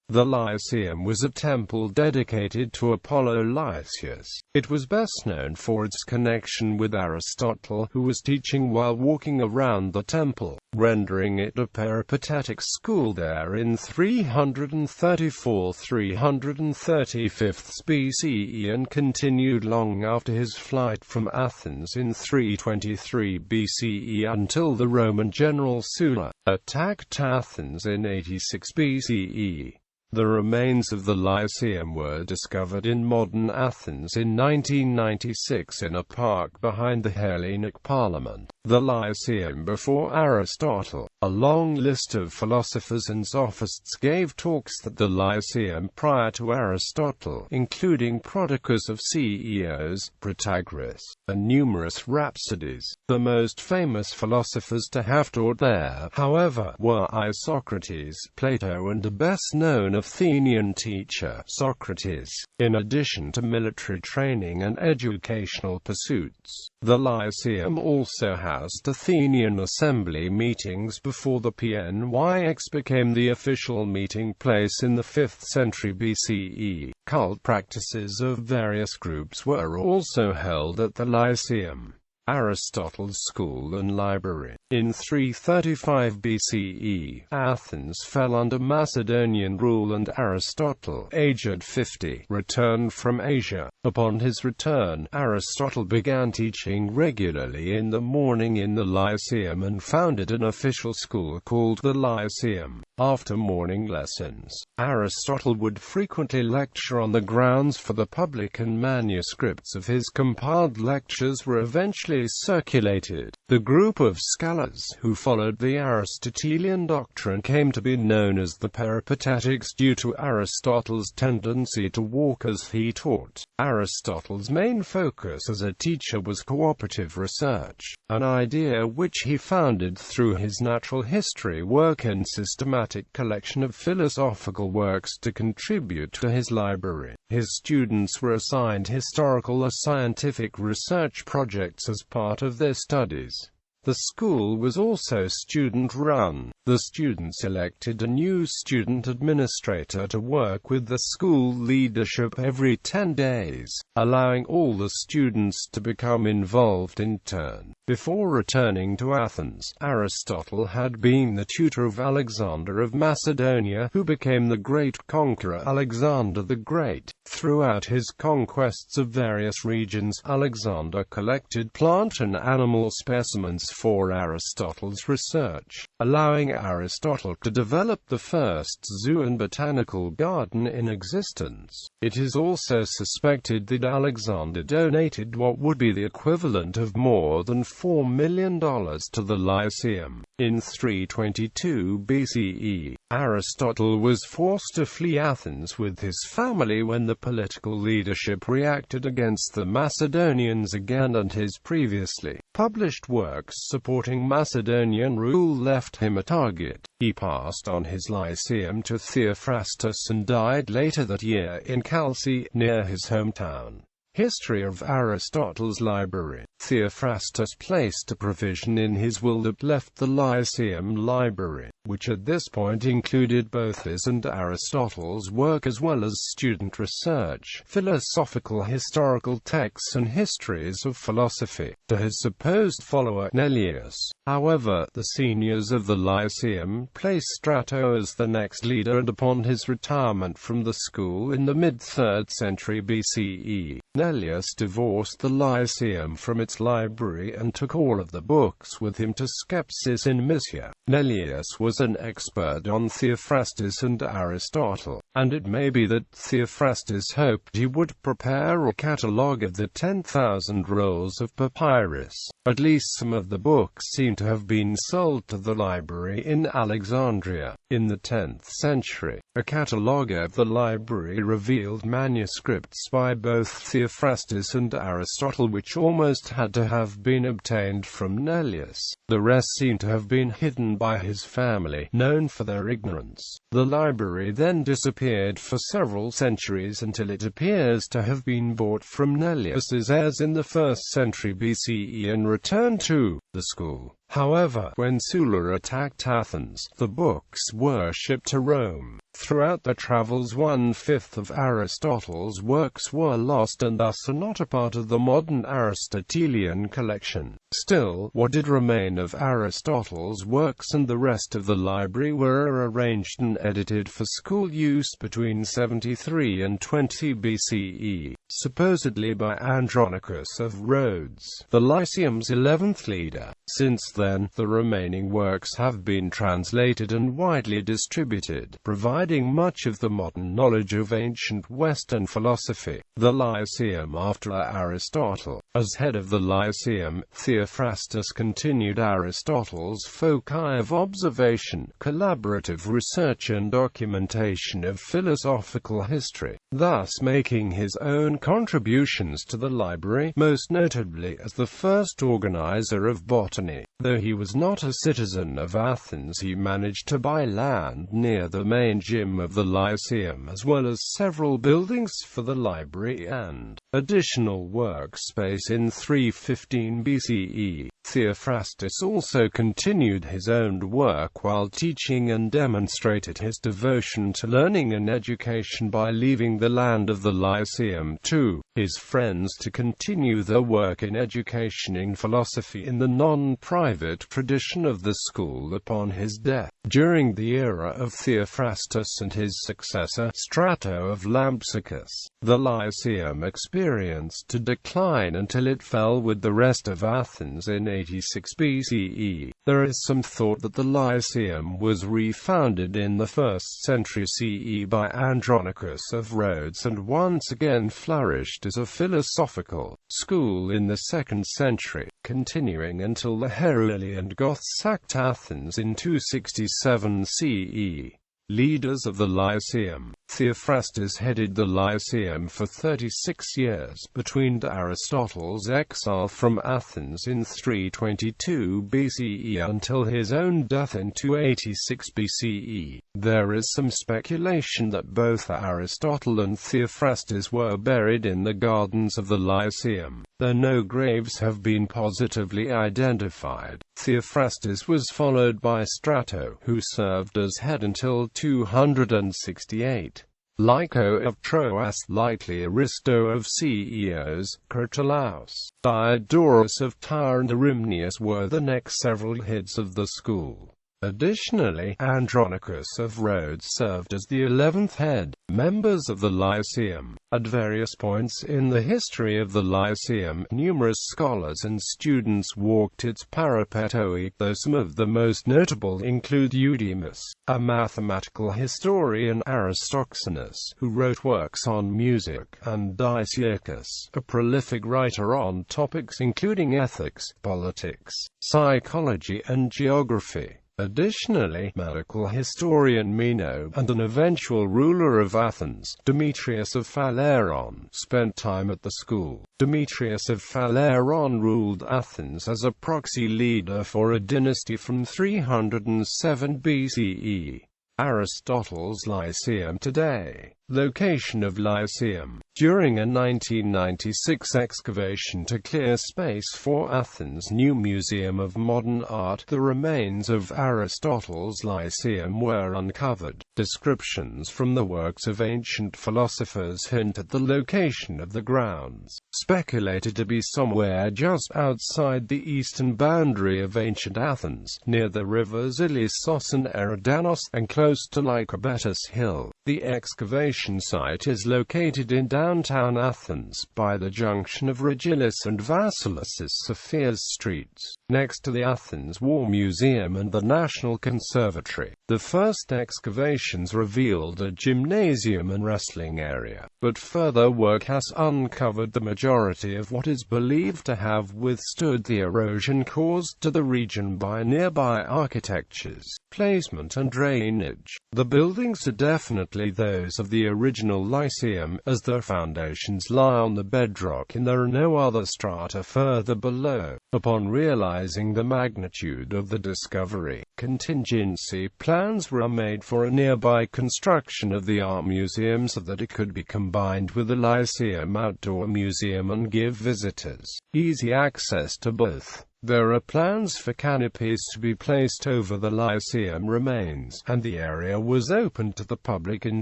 The Lyceum was a temple dedicated to Apollo Lyceus. It was best known for its connection with Aristotle, who was teaching while walking around the temple, rendering it a peripatetic school there in 334–335 BCE, and continued long after his flight from Athens in 323 BCE until the Roman general Sulla attacked Athens in 86 BCE. The remains of the Lyceum were discovered in modern Athens in 1996 in a park behind the Hellenic Parliament. The Lyceum before Aristotle. A long list of philosophers and sophists gave talks at the Lyceum prior to Aristotle, including Prodicus of Ceos, Protagoras, and numerous rhapsodies. The most famous philosophers to have taught there, however, were Socrates, Plato, and the best-known Athenian teacher, Socrates. In addition to military training and educational pursuits, the Lyceum also housed Athenian assembly meetings before the PNYX became the official meeting place in the 5th century BCE. Cult practices of various groups were also held at the Lyceum. Aristotle's school and library. In 335 BCE, Athens fell under Macedonian rule and Aristotle, aged 50, returned from Asia. Upon his return, Aristotle began teaching regularly in the morning in the Lyceum and founded an official school called the Lyceum. After morning lessons, Aristotle would frequently lecture on the grounds for the public, and manuscripts of his compiled lectures were eventually circulated. The group of scholars who followed the Aristotelian doctrine came to be known as the Peripatetics due to Aristotle's tendency to walk as he taught. Aristotle's main focus as a teacher was cooperative research, an idea which he founded through his natural history work and systematic collection of philosophical works to contribute to his library. His students were assigned historical or scientific research projects as part of their studies. The school was also student-run. The students elected a new student administrator to work with the school leadership every 10 days, allowing all the students to become involved in turn. Before returning to Athens, Aristotle had been the tutor of Alexander of Macedonia, who became the great conqueror Alexander the Great. Throughout his conquests of various regions, Alexander collected plant and animal specimens for Aristotle's research, allowing Aristotle to develop the first zoo and botanical garden in existence. It is also suspected that Alexander donated what would be the equivalent of more than $4 million to the Lyceum. In 322 BCE, Aristotle was forced to flee Athens with his family when the political leadership reacted against the Macedonians again, and his previously published works supporting Macedonian rule left him a target. He passed on his Lyceum to Theophrastus and died later that year in Chalcis, near his hometown. History of Aristotle's library. Theophrastus placed a provision in his will that left the Lyceum library, which at this point included both his and Aristotle's work as well as student research, philosophical historical texts and histories of philosophy, to his supposed follower Nellius. However, the seniors of the Lyceum placed Strato as the next leader, and upon his retirement from the school in the mid-3rd century BCE, Nellius divorced the Lyceum from its library and took all of the books with him to Skepsis in Mysia. Nellius was an expert on Theophrastus and Aristotle, and it may be that Theophrastus hoped he would prepare a catalogue of the 10,000 rolls of papyrus. At least some of the books seem to have been sold to the library in Alexandria. In the 10th century, a catalogue of the library revealed manuscripts by both Theophrastus and Aristotle which almost had to have been obtained from Nellius. The rest seem to have been hidden by his family, known for their ignorance. The library then disappeared for several centuries until it appears to have been bought from Nellius's heirs in the 1st century BCE and returned to the school. However, when Sulla attacked Athens, the books were shipped to Rome. Throughout their travels, 1/5 of Aristotle's works were lost and thus are not a part of the modern Aristotelian collection. Still, what did remain of Aristotle's works and the rest of the library were arranged and edited for school use between 73 and 20 BCE, supposedly by Andronicus of Rhodes, the Lyceum's 11th leader. Since then, the remaining works have been translated and widely distributed, providing much of the modern knowledge of ancient Western philosophy. The Lyceum after Aristotle. As head of the Lyceum, Theophrastus continued Aristotle's foci of observation, collaborative research and documentation of philosophical history, thus making his own contributions to the library, most notably as the first organizer of botany. Though he was not a citizen of Athens, he managed to buy land near the main gym of the Lyceum, as well as several buildings for the library and additional workspace in 315 BCE. Theophrastus also continued his own work while teaching and demonstrated his devotion to learning and education by leaving the land of the Lyceum to his friends to continue their work in education in philosophy in the non-private tradition of the school upon his death. During the era of Theophrastus and his successor, Strato of Lampsacus, the Lyceum experienced a decline until it fell with the rest of Athens in 86 BCE. There is some thought that the Lyceum was refounded in the 1st century CE by Andronicus of Rhodes and once again flourished as a philosophical school in the 2nd century, continuing until the Heruli and Goths sacked Athens in 267 CE. Leaders of the Lyceum. Theophrastus headed the Lyceum for 36 years, between Aristotle's exile from Athens in 322 BCE until his own death in 286 BCE. There is some speculation that both Aristotle and Theophrastus were buried in the gardens of the Lyceum, though no graves have been positively identified. Theophrastus was followed by Strato, who served as head until 268. Lyco of Troas, likely Aristo of Ceos, Cyrtolaus, Diodorus of Tyre and Erimnius were the next several heads of the school. Additionally, Andronicus of Rhodes served as the 11th head. Members of the Lyceum. At various points in the history of the Lyceum, numerous scholars and students walked its Peripatetic, though some of the most notable include Eudemus, a mathematical historian, Aristoxenus, who wrote works on music, and Dicaeus, a prolific writer on topics including ethics, politics, psychology and geography. Additionally, medical historian Meno, and an eventual ruler of Athens, Demetrius of Phaleron, spent time at the school. Demetrius of Phaleron ruled Athens as a proxy leader for a dynasty from 307 BCE. Aristotle's Lyceum today. Location of Lyceum. During a 1996 excavation to clear space for Athens' new Museum of Modern Art, the remains of Aristotle's Lyceum were uncovered. Descriptions from the works of ancient philosophers hint at the location of the grounds, speculated to be somewhere just outside the eastern boundary of ancient Athens, near the rivers Ilissos and Eridanos, and close to Lycabettus Hill. The excavation site is located in downtown Athens, by the junction of Regillus and Vasilissus Sophia's streets, next to the Athens War Museum and the National Conservatory. The first excavations revealed a gymnasium and wrestling area, but further work has uncovered the majority of what is believed to have withstood the erosion caused to the region by nearby architectures, placement and drainage. The buildings are definitely those of the original Lyceum, as their foundations lie on the bedrock and there are no other strata further below. Upon realizing the magnitude of the discovery, contingency plans were made for a nearby construction of the art museum so that it could be combined with the Lyceum Outdoor Museum and give visitors easy access to both. There are plans for canopies to be placed over the Lyceum remains, and the area was opened to the public in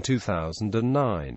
2009.